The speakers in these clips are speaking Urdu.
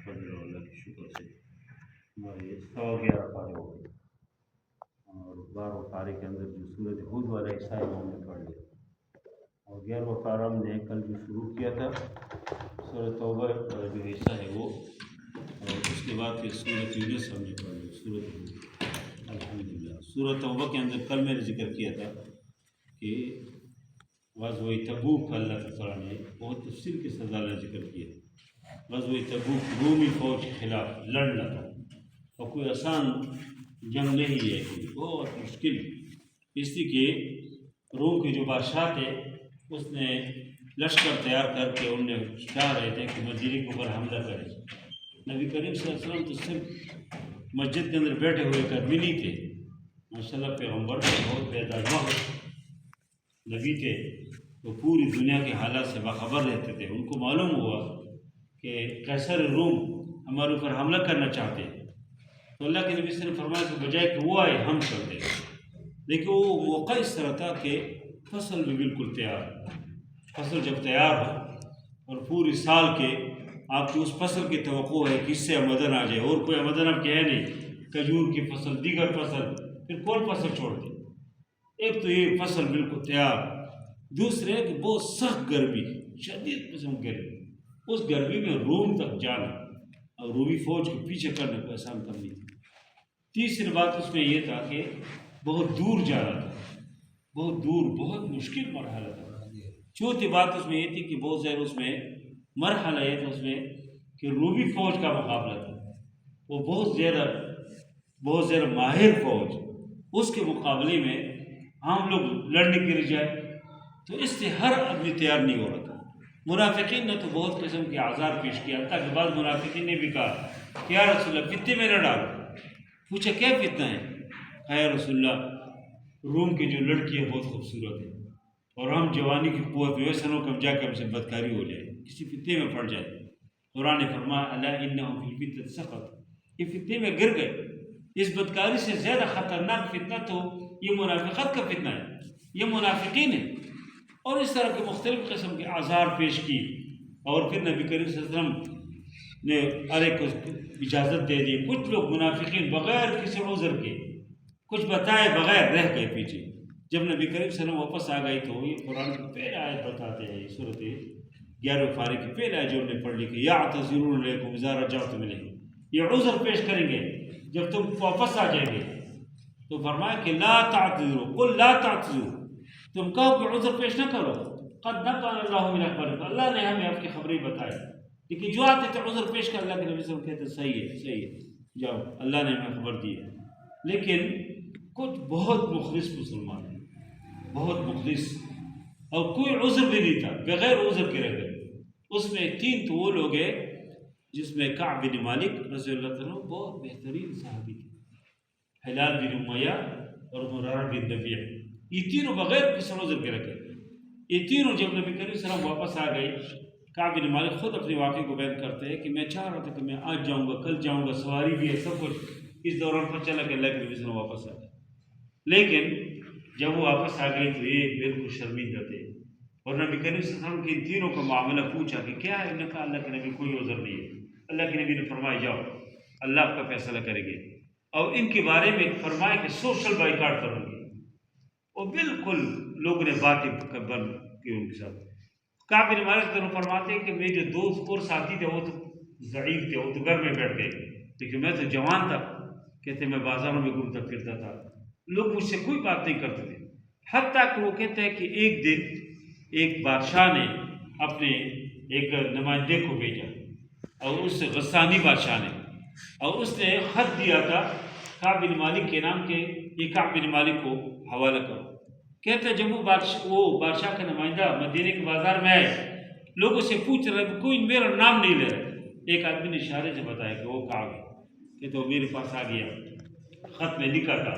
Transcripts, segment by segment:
فضل اور اللہ کی شکر سے ہمارے 111 پارے ہو گئے، اور 12 پارے کے اندر جو سورج ہود والا حصہ ہے وہ ہم نے پڑھ لیا، اور 11واں پارہ ہم نے کل جو شروع کیا تھا سورۃ توبہ کا جو حصہ ہے وہ، اور اس کے بعد پھر سورۃ یونس ہم نے پڑھ لی، سورۃ ہود۔ الحمدللہ سورۃ توبہ کے اندر کل میں نے ذکر کیا تھا کہ غزوہ تبوک اللہ تعالیٰ نے بہت تفصیل کے ساتھ اللہ نے ذکر کیا۔ غزوہ تبوک رومی فوج کے خلاف لڑنا تھا، اور کوئی آسان جنگ نہیں ہے، بہت مشکل، اس لیے کہ روم کے جو بادشاہ تھے اس نے لشکر تیار کر کے انہیں چاہ رہے تھے کہ مدینے کے اوپر حملہ کریں۔ نبی کریم صلی اللہ علیہ وسلم تو صرف مسجد کے اندر بیٹھے ہوئے آدمی نہیں تھے، ماشاءاللہ پیغمبر سے بہت بیدار نبی تھے، وہ پوری دنیا کے حالات سے باخبر رہتے تھے۔ ان کو معلوم ہوا کہ قیصر روم ہمارے اوپر حملہ کرنا چاہتے ہیں، تو اللہ کے نبی صلی اللہ علیہ وسلم نے فرمایا کہ بجائے کہ وہ آئے ہم چل دیں، لیکن وہ موقع اس طرح تھا کہ فصل بھی بالکل تیار، فصل جب تیار ہو اور پوری سال کے آپ کی اس فصل کی توقع ہے کہ اس سے آمدن آ جائے، اور کوئی آمدن آپ کی ہے نہیں، کھجور کی فصل، دیگر فصل، پھر کون فصل چھوڑ دے؟ ایک تو یہ فصل بالکل تیار، دوسرے کہ بہت سخت گرمی، شدید قسم گرمی، اس گرمی میں روم تک جانا اور رومی فوج کو پیچھے کرنے کو آسان کام نہیں تھی۔ تیسری بات اس میں یہ تھا کہ بہت دور جانا تھا، بہت دور، بہت مشکل مرحلہ تھا۔ چوتھی بات اس میں یہ تھی کہ بہت زیادہ اس میں مرحلہ یہ تھا اس میں کہ رومی فوج کا مقابلہ تھا، وہ بہت زیادہ ماہر فوج، اس کے مقابلے میں ہم لوگ لڑنے کے لیے جائے تو اس سے ہر آدمی تیار نہیں ہو رہا تھا۔ منافقین نے تو بہت قسم کے آزار پیش کیا، حتیٰ کہ بعض منافقین نے بھی کہا کہ یا رسول اللہ فتنے میں نہ ڈالو۔ پوچھا کیا فتنہ ہے؟ کہا یا رسول اللہ روم کی جو لڑکی ہے بہت خوبصورت ہے، اور ہم جوانی کی قوت میں ویسا نہ کہ ہم جا کے ہم سے بدکاری ہو جائے، کسی فتنے میں پڑ جائے۔ قرآن نے فرمایا الا انہم فی الفتنۃ سقطوا، یہ فتنے میں گر گئے۔ اس بدکاری سے زیادہ خطرناک فتنہ تو یہ منافقت کا فتنہ ہے، یہ منافقین ہے۔ اور اس طرح کے مختلف قسم کے آزار پیش کی، اور پھر نبی کریم صلی اللہ علیہ وسلم نے ارے کو اجازت دے دی۔ کچھ لوگ منافقین بغیر کسی عذر کے، کچھ بتائے بغیر رہ گئے پیچھے۔ جب نبی کریم صلی اللہ علیہ وسلم واپس آ گئی تو یہ قرآن کی پہلے آیت بتاتے ہیں، سورۃ 11 پارے کی پہلے آیت جو ہم نے پڑھ لی کہ یعتذرون الیکم اذا رجعتم الیہم، یہ عذر پیش کریں گے جب تم واپس آ جائیں گے۔ تو فرمایا کہ لا تعتذروا قل لا تعتذروا، تم کہو کہ عذر پیش نہ کرو، قد نبأنا اللہ من اخبارکم، اللہ نے ہمیں آپ کی خبریں بتائی، لیکن جو آتے تھے عذر پیش کر، اللہ کے نبی صلی اللہ علیہ وسلم کہتے صحیح ہے جاؤ، اللہ نے ہمیں خبر دی ہے۔ لیکن کچھ بہت مخلص مسلمان ہیں، بہت مخلص، اور کوئی عذر بھی نہیں تھا، بغیر عذر کے رہ گئے۔ اس میں 3 تو وہ لوگ ہیں جس میں کعب بن مالک رضی اللہ عنہ بہت بہترین صحابی تھے، ہلال بن امیہ اور مرارہ بن ربیعہ، یہ تینوں بغیر کسی عذر کے رکھے۔ یہ تینوں جب نبی کریم صلی اللہ علیہ وسلم واپس آ گئے، کعب بن مالک خود اپنے واقعے کو بیان کرتے ہیں کہ میں چاہ رہا تھا کہ میں آج جاؤں گا، کل جاؤں گا، سواری بھی ہے، سب کچھ، اس دوران پتہ چلا کہ اللہ کے نبی صلی اللہ علیہ وسلم واپس آ گئے۔ لیکن جب وہ واپس آ گئی تو یہ بالکل شرمندہ تھے، اور نبی کریم صلی اللہ علیہ وسلم کے ان تینوں کا معاملہ پوچھا کہ کیا ہے؟ انہوں نے کہا اللہ کے نبی کوئی عذر نہیں ہے۔ اللہ کے نبی نے فرمایا جاؤ، اللہ آپ کا فیصلہ کریں گے، اور ان کے بارے میں فرمایا کہ سوشل بائیکاٹ کروں گے، اور بالکل لوگوں نے باتیں بند کی ان کے ساتھ۔ کعب بن مالک فرماتے ہیں کہ میرے جو دوست اور ساتھی تھے وہ تو ضعیف تھے، وہ تو گھر میں بیٹھ گئے، لیکن میں تو جوان تھا، کہتے میں بازاروں میں گھومتا پھرتا تھا، لوگ مجھ سے کوئی بات نہیں کرتے تھے۔ حتیٰ کہ وہ کہتے ہیں کہ ایک دن ایک بادشاہ نے اپنے ایک نمائندے کو بھیجا، اور اس سے غسانی بادشاہ نے، اور اس نے خط دیا تھا کعب بن مالک کے نام کے، یہ کعب بن مالک کو حوالہ کرو۔ کہتے ہیں جب وہ بادشاہ کا نمائندہ مدینے کے بازار میں آئے، لوگوں سے پوچھ رہے، کوئی میرا نام نہیں لے رہا۔ ایک آدمی نے اشارے سے بتایا کہ وہ کعب ہے، کہتے وہ میرے پاس آ گیا، خط میں لکھا تھا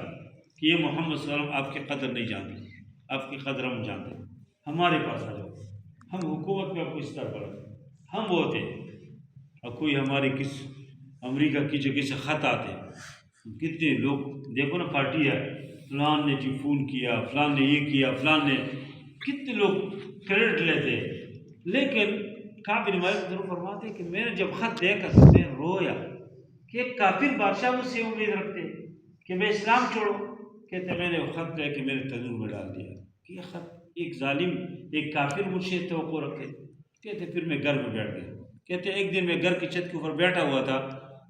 کہ یہ محمد صلی اللہ علیہ وسلم آپ کی قدر نہیں جانتے، آپ کی قدر ہم جانتے ہیں، ہمارے پاس آ جاؤ، ہم حکومت میں آپ کو اس طرح پڑھا، ہم وہ تھے۔ اور کوئی ہمارے کس امریکہ کی جگہ سے خط آتے، کتنے لوگ دیکھو نا، پارٹی ہے، فلان نے جی فون کیا، فلان نے یہ کیا، فلان نے، کتنے لوگ کریڈٹ لیتے، لیکن کعب بن مالک ضرور فرماتے ہیں کہ میں نے جب خط دیکھا تو میں رویا کہ ایک کافر بادشاہ مجھ سے امید رکھتے کہ میں اسلام چھوڑوں. کہتے میں نے وہ خط لے کے میرے تنور میں ڈال دیا کہ یہ خط ایک ظالم ایک کافر مجھ سے توقع رکھے. کہتے پھر میں گھر میں بیٹھ گیا. کہتے ایک دن میں گھر کی چھت کے اوپر بیٹھا ہوا تھا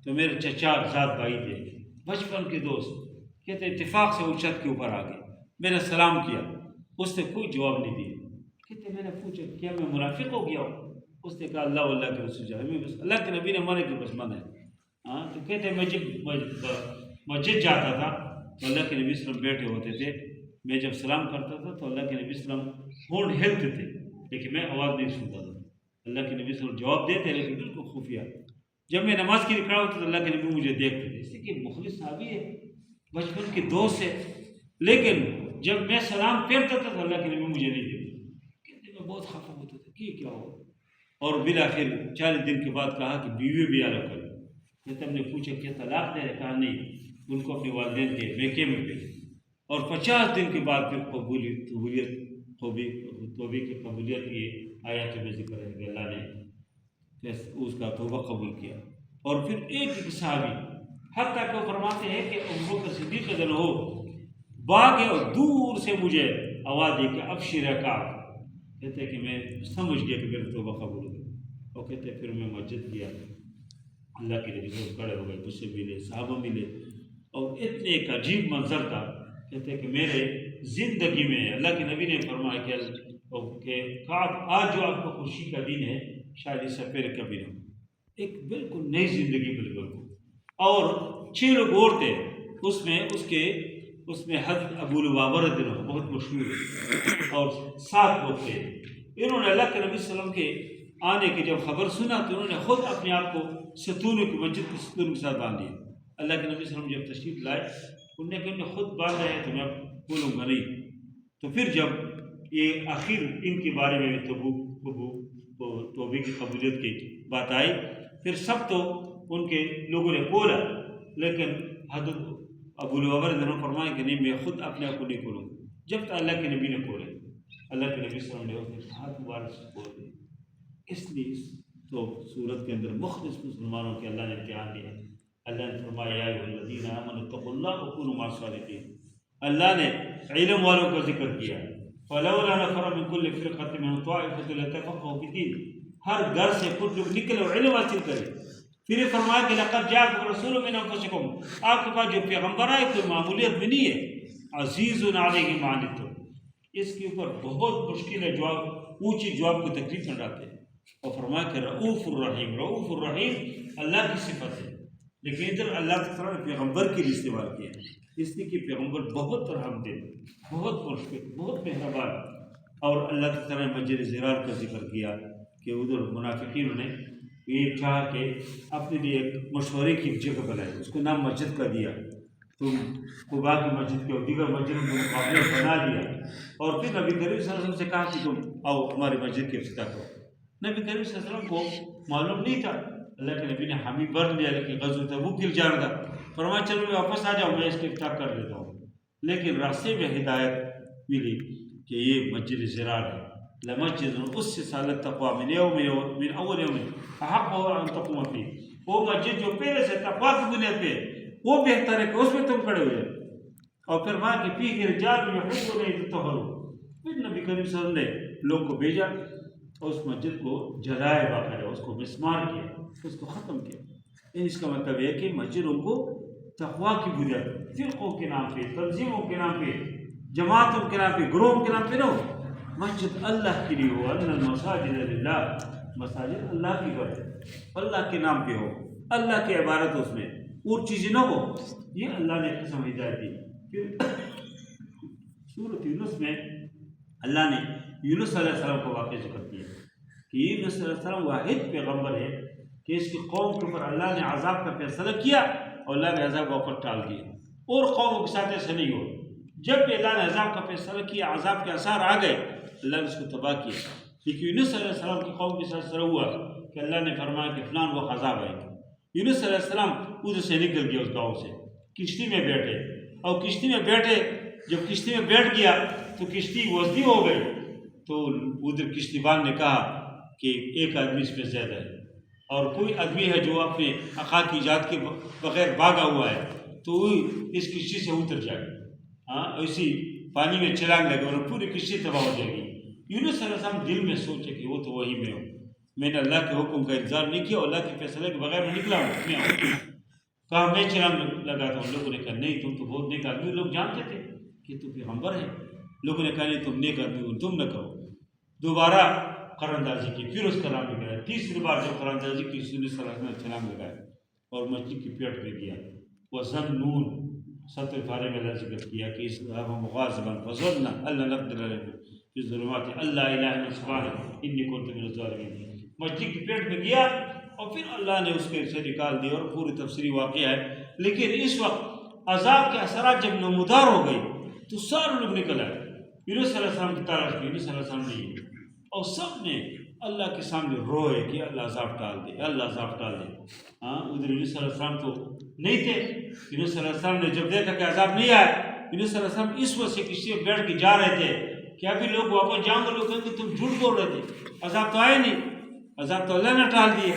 تو میرے چچا سات بھائی تھے بچپن کے دوست. کہتے اتفاق سے وہ چھت کے اوپر آ گئے. میں نے سلام کیا, اس نے کوئی جواب نہیں دیا. کہتے میں نے پوچھا کیا میں منافق ہو گیا ہوں؟ اس نے کہا اللہ واللہ کے رسول جائے میں بس اللہ کے نبی نے مانے کہ بس من ہے. ہاں تو کہتے میں جب مسجد جاتا تھا تو اللہ کے نبی صلی اللہ علیہ وسلم بیٹھے ہوتے تھے. میں جب سلام کرتا تھا تو اللہ کے نبی صلی اللہ علیہ وسلم ہونٹ ہلتے تھے لیکن میں آواز نہیں سنتا تھا. اللہ کے نبی صلی اللہ علیہ وسلم جواب دیتے لیکن بالکل خفیہ. جب میں نماز کے لیے کھڑا ہوتا تو اللہ کے نبی مجھے دیکھتے تھے. اس لیے کہ مخلص صحابی ہے, بچپن کے دوست ہے, لیکن جب میں سلام پھیرتا تھا تو اللہ کے نبی مجھے نہیں دیکھتے. کہتے میں بہت خفا ہوتا تھا کہ کیا ہو. اور بالآخر 40 دن کے بعد کہا کہ بیوی بھی الگ کر. کہتے ہم نے پوچھا کیا طلاق دے رہے؟ کہا نہیں, ان کو اپنے والدین کے میکے میں بھیج. اور 50 دن کے بعد پھر توبے کی قبولیت کی آیات میں ذکر ہے کہ اللہ نے اس کا توبہ قبول کیا. اور پھر ایک صحابی حتیٰ کہ وہ فرماتے ہیں کہ ابوبکر صدیق رضی اللہ عنہ باغ اور دور سے مجھے آواز دی کہ ابشر کعب. کہتے ہیں کہ میں سمجھ گیا کہ میرا توبہ قبول ہو گیا. اور کہتے ہیں پھر میں مسجد گیا, اللہ کے نبی کھڑے ہو گئے, مجھ سے ملے, صحابہ ملے, اور اتنے ایک عجیب منظر تھا. کہتے ہیں کہ میرے زندگی میں اللہ کے نبی نے فرمایا کہ کعب آج جو آپ کو خوشی کا دن ہے شاید اس سے پہلے کبھی نہ ہو. ایک بالکل نئی زندگی بالکل. اور 6 لوگ اور تھے اس میں حضرت ابو لبابہ رضی اللہ عنہ بہت مشہور ہے, اور 7 لوگ تھے. انہوں نے اللہ کے نبی صلی اللہ علیہ وسلم کے آنے کی جب خبر سنا تو انہوں نے خود اپنے آپ کو ستونوں کی مسجد کے ستون کے ساتھ باندھ لیا. اللہ کے نبی صلی اللہ علیہ وسلم جب تشریف لائے انہوں نے کہا میں خود باندھ رہے ہیں تو میں بولوں گا نہیں. تو پھر جب یہ آخر ان کے بارے میں توبے کی قبولیت کی بات آئی پھر سب تو ان کے لوگوں نے بولا, لیکن حضرت ابو لبابہ رضی اللہ عنہ فرمائے کہ نہیں میں خود اپنے آپ کو نہیں کھولوں جب تک اللہ کے نبی نے کھولے. اللہ کے نبی صلی اللہ علیہ وسلم نے ہاتھ مبارک سے کھول دیا. اس لیے تو سورت کے اندر مخلص مسلمانوں کے اللہ نے امتحان دیا. اللہ نے فرمایا یا ایھا الذین آمنوا اتقوا اللہ وکونوا مع الصادقین. اللہ نے علم والوں کا ذکر کیا. فلولا نفر من كل فرقة منهم طائفة ليتفقهوا في الدين. ہر گھر سے کچھ لوگ نکلے اور علم حاصل کرے. پھر یہ فرمایا کہ لقد جاءکم رسول من انفسکم, آپ کے پاس جو پیغمبر آئے کوئی معمولیت بھی نہیں ہے. عزیز علیہ ما عنتم, اس کے اوپر بہت مشکل ہے جواب, اونچی جواب کو تکلیف میں ڈالتے ہیں. اور فرمایا کہ رؤوف الرحیم. رؤوف الرحیم اللہ کی صفت ہے, لیکن ادھر اللہ تعالیٰ نے پیغمبر کے لیے استعمال کیا اس لیے کہ پیغمبر بہت رحم دے, بہت مشفق, بہت مہربان. اور اللہ تعالیٰ نے مسجد ضرار کا ذکر کیا کہ ادھر منافقینوں نے یہ چاہ کہ اپنے لیے ایک مشورے کی جگہ بنائی, اس کو نام مسجد کا دیا. تم قباء کی مسجد کے اور دیگر مسجدوں کے مقابلے بنا دیا. اور پھر نبی کریم صلی اللہ علیہ وسلم سے کہا کہ تم آؤ ہماری مسجد کے افتتاح کرو. نبی کریم صلی اللہ علیہ وسلم کو معلوم نہیں تھا. اللہ کے نبی نے حامی بھر لیا لیکن غزوہ تبوک کے جانا تھا. فرمایا چلو میں واپس آ جاؤں, میں اس کے افتتاح کر دیتا ہوں. لیکن راستے میں ہدایت ملی کہ یہ مسجد ضرار ہے. لمسجد اسس علی التقوی من اول یوم احق ان تقوم فیہ. وہ مسجد جو پہلے سے تقوی کی بنیاد پہ وہ بہتر ہے کہ اس میں تم کھڑے ہو جائے. اور پھر وہاں کی فیہ رجال یحبون ان یطہروا. پھر نبی کریم صلی اللہ علیہ وسلم نے لوگوں کو بھیجا, اس مسجد کو جلائے باقاعدہ, اس کو مسمار کیا, اس کو ختم کیا. اس کا مطلب ہے کہ مسجدوں کو تقوی کی بنیاد, فرقوں کے نام پہ, تنظیموں کے نام پہ, جماعتوں کے نام پہ, گروہوں کے نام پہ نہ ہو. مسجد اللہ کے لیے ہو. ان المساجد للہ, مساجد اللہ کی گھر ہے, اللہ کے نام پہ ہو, اللہ کی عبادت اس میں, اور چیزیں نہ ہو. یہ اللہ نے قسم ہدایت دی. پھر سورۃ یونس میں اللہ نے یونس علیہ السلام کو واقعہ ذکر کیا کہ یونس علیہ السلام واحد پیغمبر ہے کہ اس کی قوم کے اوپر اللہ نے عذاب کا فیصلہ کیا اور اللہ نے عذاب کا اوپر ٹال دیا. اور قوموں کے ساتھ ایسا نہیں ہو. جب بھی اللہ نے عذاب کا فیصلہ کیا, عذاب کے آثار آ گئے, اللہ نے اس کو تباہ کیا. لیکن یونس علیہ السلام کی قوم کے ساتھ سر ہوا کہ اللہ نے فرمایا کہ فلان وہ عذاب آئے گا. یونس علیہ السلام ادھر سے نکل گیا اس گاؤں سے, کشتی میں بیٹھے, اور کشتی میں بیٹھے جب کشتی میں بیٹھ گیا تو کشتی وسطی ہو گئی. تو ادھر کشتی بان نے کہا کہ ایک آدمی اس پہ زیادہ ہے، اور کوئی آدمی ہے جو اپنے حقا کی ایجاد کے بغیر بھاگا ہوا ہے تو وہ اس کشتی سے اتر جائے، ایسی پانی میں چھلانگ لگے اور پوری کشتی تباہ ہو جائے گی۔ یونس علیہ السلام دل میں سوچے کہ وہ تو وہی میں ہوں، میں نے اللہ کے حکم کا انتظار نہیں کیا، اللہ کے فیصلے کے بغیر میں نکلا ہوں، میں ہوں۔ کہا میں چھلانگ لگاتا ہوں، لوگوں نے کہا نہیں تم تو بہت نیک آدمی، لوگ جانتے تھے کہ تو پیغمبر ہے، لوگوں نے کہا نہیں تم نیک آدمی ہو، تم نہ کہو۔ دوبارہ قراندازی کی، پھر اس کا نام لگایا، تیسری بار جب قراندازی کی رسول صلی اللہ علیہ وسلم نے چھلانگ لگایا اور مچھلی کی پیٹ میں گیا۔ وَظَنُّونَ 70 پارے میں اللہ ذکر کیا کہ اس مغاظباً فَظَنَّ أَلَّا نَقْدِرَ عَلَيْهِ فِي الظُّلُمَاتِ أَن لَّا إِلَٰهَ إِلَّا سُبْحَانَكَ إِنِّي كُنتُ مِنَ الظَّالِمِينَ۔ مچھلی کی پیٹ میں گیا اور پھر اللہ نے اس کے سے نکال دیا، اور پوری تفسیری واقعہ ہے۔ لیکن اس وقت عذاب کے اثرات جب نمودار ہو گئی تو سارے لوگ نکل آئے، یونس علیہ السلام کی تلاش کی، یونس علیہ السلام نہیں ہے، اور سب نے اللہ کے سامنے روئے کہ اللہ عذاب ٹال دے، اللہ عذاب ٹال دے۔ ادھر یونس علیہ السلام تو نہیں تھے، یونس علیہ السلام نے جب دیکھا کہ عذاب نہیں آیا، یونس علیہ السلام اس وقت سے کشتی میں بیٹھ کے جا رہے تھے کہ ابھی لوگ واپس جاؤں گے، لوگ کہیں گے تم جھوٹ بول رہے تھے، عذاب تو آئے نہیں، عذاب تو اللہ نے ٹال دیے۔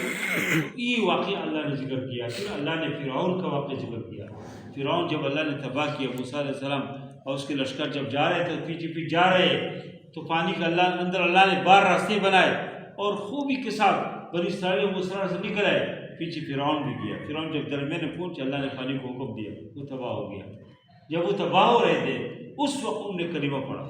یہ واقعہ اللہ نے ذکر کیا۔ پھر اللہ نے فرعون کا واقعہ ذکر کیا۔ فرعون جب اللہ نے تباہ کیا، موسیٰ علیہ السلام اور اس کے لشکر جب جا رہے تھے، پیچھے پیچھے جا رہے تو پانی کا اندر اللہ نے 12 راستے بنائے اور خوبی کے ساتھ بنی اسرائیل مصر سے نکل آئے۔ پیچھے فرعون بھی گیا۔ فرعون جب درمیان میں پہنچے، اللہ نے پانی کو حکم دیا، وہ تباہ ہو گیا۔ جب وہ تباہ ہو رہے تھے اس وقت انہوں نے کلمہ پڑھا،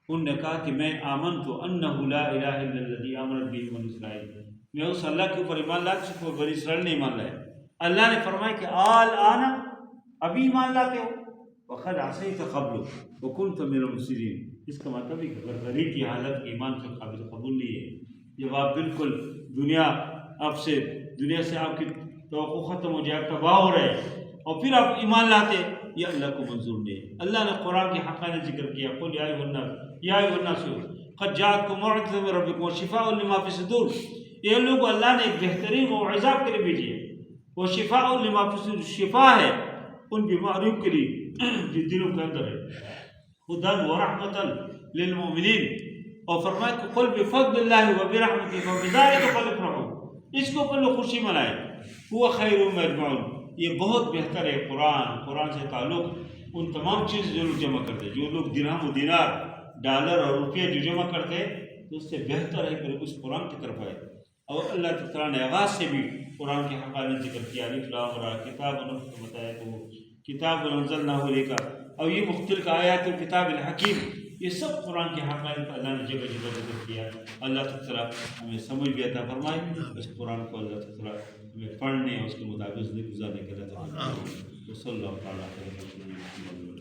انہوں نے کہا کہ میں آمنت انہ لا الہ الا الذی آمنت بہ بنی اسرائیل، میں اس اللہ کے اوپر ایمان لا جس کو بنی اسرائیل نے ایمان لایا۔ اللہ نے فرمایا کہ آن ابھی ایمان لاتے ہو، وقد عصیت قبل وکنت من المفسدین۔ اس کا مطلب ہے کہ غرغری کی حالت ایمان کے قابل قبول نہیں ہے۔ جب آپ بالکل دنیا سے آپ کی توقع ختم ہو جائے، تباہ ہو رہے اور پھر آپ ایمان لاتے، یہ اللہ کو منظور نہیں ہے۔ اللہ نے قرآن کے حقانیت ذکر کیا، قل یا ایھا الناس قد جاءتکم موعظۃ من ربکم وشفاء لما فی الصدور۔ یہ لوگ اللہ نے ایک بہترین موعظہ کے لیے بھیجی ہے، وہ شفاء لما فی الصدور، شفا ہے ان بیماریوں کے لیے جو دلوں کے اندر ہے، ہدی ورحمۃ للمؤمنین۔ اور فرمایا کہ قل بفضل اللہ وبرحمتہ فبذلک فلیفرحوا، اس کو اوپر لوگ خوشی منائے، هو خیر مما یجمعون۔ یہ بہت بہتر ہے قرآن سے تعلق ان تمام چیزیں جو لوگ جمع کرتے، جو لوگ درہم و دینار، ڈالر اور روپیہ جو جمع کرتے تو اس سے بہتر ہے کہ لوگ اس قرآن کی طرف آئے۔ اور اللہ تعالیٰ نے آغاز سے بھی قرآن کے حقانیت ذکر کیا، الف لام را کتاب بتایا تو کتاب انزلناہ الیک، اور یہ مختلف آیات الکتاب الحکیم، یہ سب قرآن کے حقائق اللہ نے جگہ جگہ ذکر کیا۔ اللہ تعالیٰ ہمیں سمجھ بھی عطا فرمائے، اس قرآن کو اللہ تعالیٰ ہمیں پڑھنے اور اس کے مطابق زندگی گزارنے کے لیے عطا فرمائے۔ صلی اللہ تعالیٰ علیہ وسلم۔